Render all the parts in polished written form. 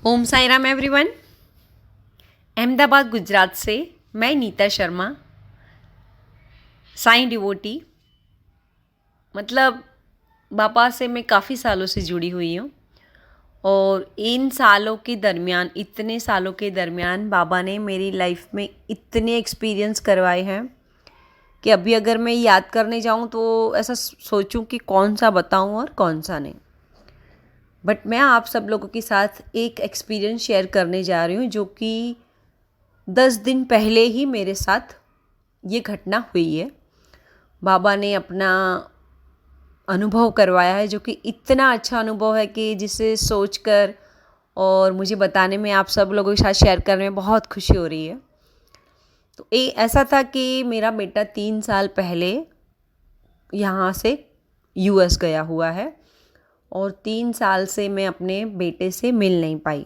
ओम Sai Ram everyone. Ahmedabad Gujarat से मैं Nita Sharma, Sai devotee. मतलब बाबा से मैं काफ़ी सालों से जुड़ी हुई हूँ और इन सालों के दरमियान, इतने सालों के दरमियान बाबा ने मेरी लाइफ में इतने एक्सपीरियंस करवाए हैं कि अभी अगर मैं याद करने जाऊँ तो ऐसा सोचूं कि कौन सा बताऊँ और कौन सा नहीं। बट मैं आप सब लोगों के साथ एक एक्सपीरियंस शेयर करने जा रही हूँ जो कि 10 दिन पहले ही मेरे साथ ये घटना हुई है। बाबा ने अपना अनुभव करवाया है जो कि इतना अच्छा अनुभव है कि जिसे सोचकर और मुझे बताने में, आप सब लोगों के साथ शेयर करने में बहुत खुशी हो रही है। तो ये ऐसा था कि मेरा बेटा 3 साल पहले यहाँ से यूएस गया हुआ है और 3 साल से मैं अपने बेटे से मिल नहीं पाई।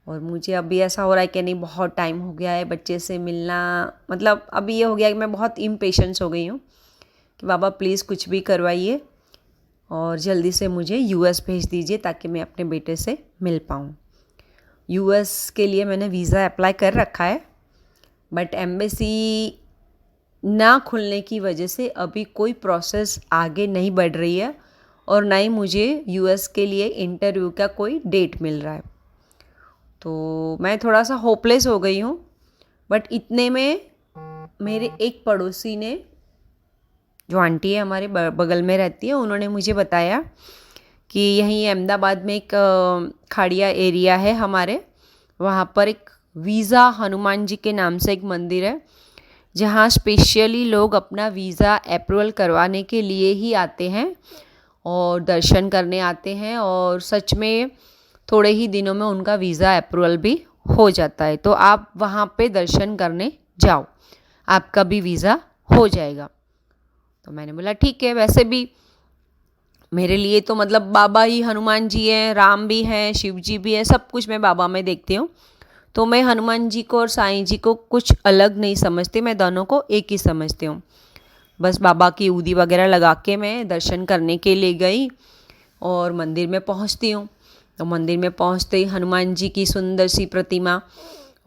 और मुझे अभी ऐसा हो रहा है कि नहीं, बहुत टाइम हो गया है बच्चे से मिलना। मतलब अभी ये हो गया कि मैं बहुत इम्पेशेंस हो गई हूँ कि बाबा प्लीज़ कुछ भी करवाइए और जल्दी से मुझे यूएस भेज दीजिए ताकि मैं अपने बेटे से मिल पाऊँ। यूएस के लिए मैंने वीज़ा अप्लाई कर रखा है, बट एम्बेसी ना खुलने की वजह से अभी कोई प्रोसेस आगे नहीं बढ़ रही है और ना ही मुझे यूएस के लिए इंटरव्यू का कोई डेट मिल रहा है। तो मैं थोड़ा सा होपलेस हो गई हूँ। बट इतने में मेरे एक पड़ोसी ने, जो आंटी है हमारे बगल में रहती है, उन्होंने मुझे बताया कि यहीं अहमदाबाद में एक खाड़िया एरिया है हमारे, वहाँ पर एक वीज़ा हनुमान जी के नाम से एक मंदिर है जहाँ स्पेशली लोग अपना वीज़ा अप्रूवल करवाने के लिए ही आते हैं और दर्शन करने आते हैं और सच में थोड़े ही दिनों में उनका वीज़ा अप्रूवल भी हो जाता है। तो आप वहाँ पे दर्शन करने जाओ, आपका भी वीज़ा हो जाएगा। तो मैंने बोला ठीक है। वैसे भी मेरे लिए तो मतलब बाबा ही हनुमान जी हैं, राम भी हैं, शिव जी भी हैं, सब कुछ मैं बाबा में देखती हूँ। तो मैं हनुमान जी को और साईं जी को कुछ अलग नहीं समझती, मैं दोनों को एक ही समझती हूँ। बस बाबा की ऊदी वगैरह लगा के मैं दर्शन करने के लिए गई और मंदिर में पहुँचती हूँ। तो मंदिर में पहुँचते ही हनुमान जी की सुंदर सी प्रतिमा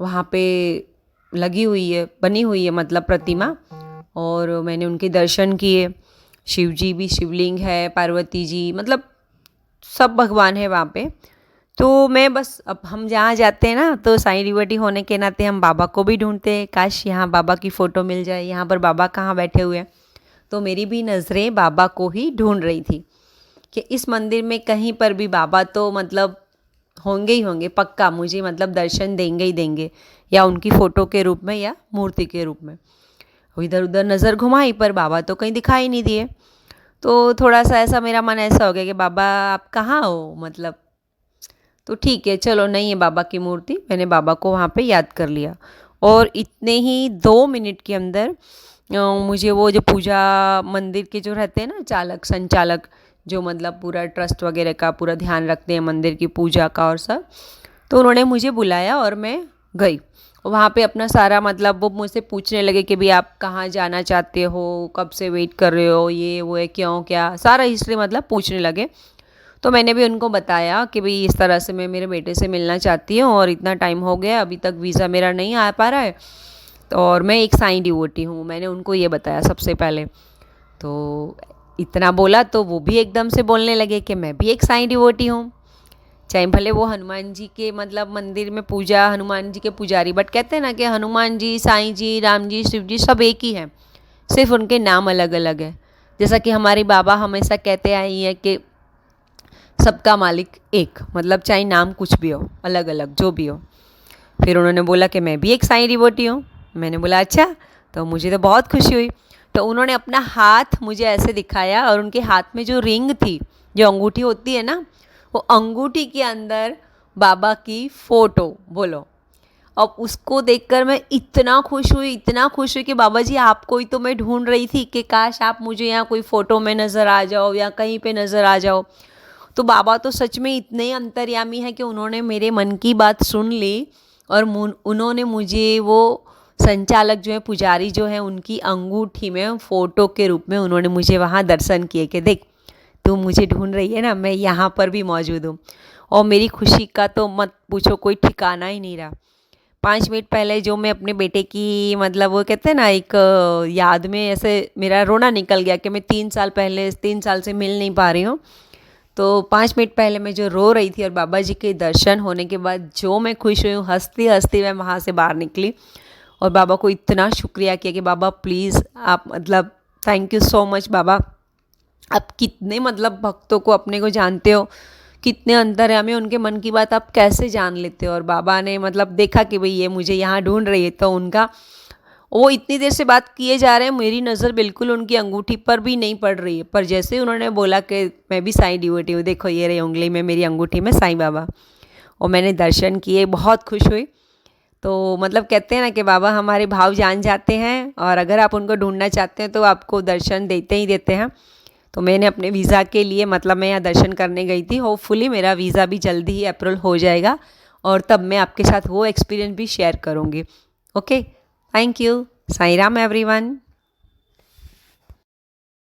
वहाँ पे लगी हुई है, बनी हुई है मतलब प्रतिमा, और मैंने उनके दर्शन किए। शिव जी भी, शिवलिंग है, पार्वती जी, मतलब सब भगवान है वहाँ पे। तो मैं बस, अब हम जहाँ जाते हैं ना तो साईं डिवोटी होने के नाते हम बाबा को भी ढूंढते हैं, काश यहाँ बाबा की फ़ोटो मिल जाए, यहाँ पर बाबा कहाँ बैठे हुए हैं। तो मेरी भी नज़रें बाबा को ही ढूंढ रही थी कि इस मंदिर में कहीं पर भी बाबा तो मतलब होंगे ही होंगे, पक्का मुझे मतलब दर्शन देंगे ही देंगे, या उनकी फ़ोटो के रूप में या मूर्ति के रूप में। इधर उधर नज़र घुमाई पर बाबा तो कहीं दिखाई नहीं दिए। तो थोड़ा सा ऐसा मेरा मन ऐसा हो गया कि बाबा आप कहाँ हो, मतलब। तो ठीक है, चलो नहीं है बाबा की मूर्ति, मैंने बाबा को वहाँ पे याद कर लिया और इतने ही 2 मिनट के अंदर मुझे वो जो पूजा मंदिर के जो रहते हैं ना चालक, संचालक, जो मतलब पूरा ट्रस्ट वगैरह का पूरा ध्यान रखते हैं मंदिर की पूजा का और सब, तो उन्होंने मुझे बुलाया और मैं गई। वहाँ पे अपना सारा मतलब वो मुझसे पूछने लगे कि भाई आप कहाँ जाना चाहते हो, कब से वेट कर रहे हो, ये वो है, क्यों, क्या, सारा हिस्ट्री मतलब पूछने लगे। तो मैंने भी उनको बताया कि भाई इस तरह से मैं मेरे बेटे से मिलना चाहती हूँ और इतना टाइम हो गया, अभी तक वीज़ा मेरा नहीं आ पा रहा है, तो और मैं एक साईं डिवोटी हूँ। मैंने उनको ये बताया सबसे पहले। तो इतना बोला तो वो भी एकदम से बोलने लगे कि मैं भी एक साईं डिवोटी हूँ, चाहे भले वो हनुमान जी के मतलब मंदिर में पूजा, हनुमान जी के पुजारी, बट कहते हैं ना कि हनुमान जी, साईं जी, राम जी, शिव जी सब एक ही हैं, सिर्फ उनके नाम अलग अलग है। जैसा कि हमारे बाबा हमेशा कहते आई हैं कि सबका मालिक एक, मतलब चाहे नाम कुछ भी हो, अलग अलग जो भी हो। फिर उन्होंने बोला कि मैं भी एक साईं डिवोटी हूँ। मैंने बोला अच्छा, तो मुझे तो बहुत खुशी हुई। तो उन्होंने अपना हाथ मुझे ऐसे दिखाया और उनके हाथ में जो रिंग थी, जो अंगूठी होती है ना, वो अंगूठी के अंदर बाबा की फ़ोटो, बोलो। अब उसको देखकर मैं इतना खुश हुई, इतना खुश हुई कि बाबा जी आपको ही तो मैं ढूंढ रही थी कि काश आप मुझे यहाँ कोई फ़ोटो में नज़र आ जाओ या कहीं पे नज़र आ जाओ। तो बाबा तो सच में इतने अंतर्यामी हैं कि उन्होंने मेरे मन की बात सुन ली और उन्होंने मुझे वो संचालक जो है, पुजारी जो है, उनकी अंगूठी में फ़ोटो के रूप में उन्होंने मुझे वहाँ दर्शन किए कि देख तू मुझे ढूंढ रही है ना, मैं यहाँ पर भी मौजूद हूँ। और मेरी खुशी का तो मत पूछो, कोई ठिकाना ही नहीं रहा। 5 मिनट पहले जो मैं अपने बेटे की मतलब वो कहते हैं ना एक याद में ऐसे मेरा रोना निकल गया कि मैं 3 साल से मिल नहीं पा रही हूँ। तो 5 मिनट पहले मैं जो रो रही थी और बाबा जी के दर्शन होने के बाद जो मैं खुश हुई हूँ, हंसती हंसती मैं वहाँ से बाहर निकली और बाबा को इतना शुक्रिया किया कि बाबा प्लीज़ आप मतलब थैंक यू सो मच बाबा, आप कितने मतलब भक्तों को अपने को जानते हो, कितने अंतर्यामी उनके मन की बात आप कैसे जान लेते हो। और बाबा ने मतलब देखा कि भाई ये मुझे यहाँ ढूंढ रही है, तो उनका वो इतनी देर से बात किए जा रहे हैं, मेरी नज़र बिल्कुल उनकी अंगूठी पर भी नहीं पड़ रही है, पर जैसे ही उन्होंने बोला कि मैं भी साईं डिवोटी हूँ, देखो ये रही उंगली में मेरी अंगूठी में साईं बाबा, और मैंने दर्शन किए, बहुत खुश हुई। तो मतलब कहते हैं ना कि बाबा हमारे भाव जान जाते हैं और अगर आप उनको ढूंढना चाहते हैं तो आपको दर्शन देते ही देते हैं। तो मैंने अपने वीज़ा के लिए मतलब मैं यहाँ दर्शन करने गई थी, होपफुली मेरा वीज़ा भी जल्दी ही अप्रूवल हो जाएगा और तब मैं आपके साथ वो एक्सपीरियंस भी शेयर करूँगी। Okay, thank you. Sai Ram everyone.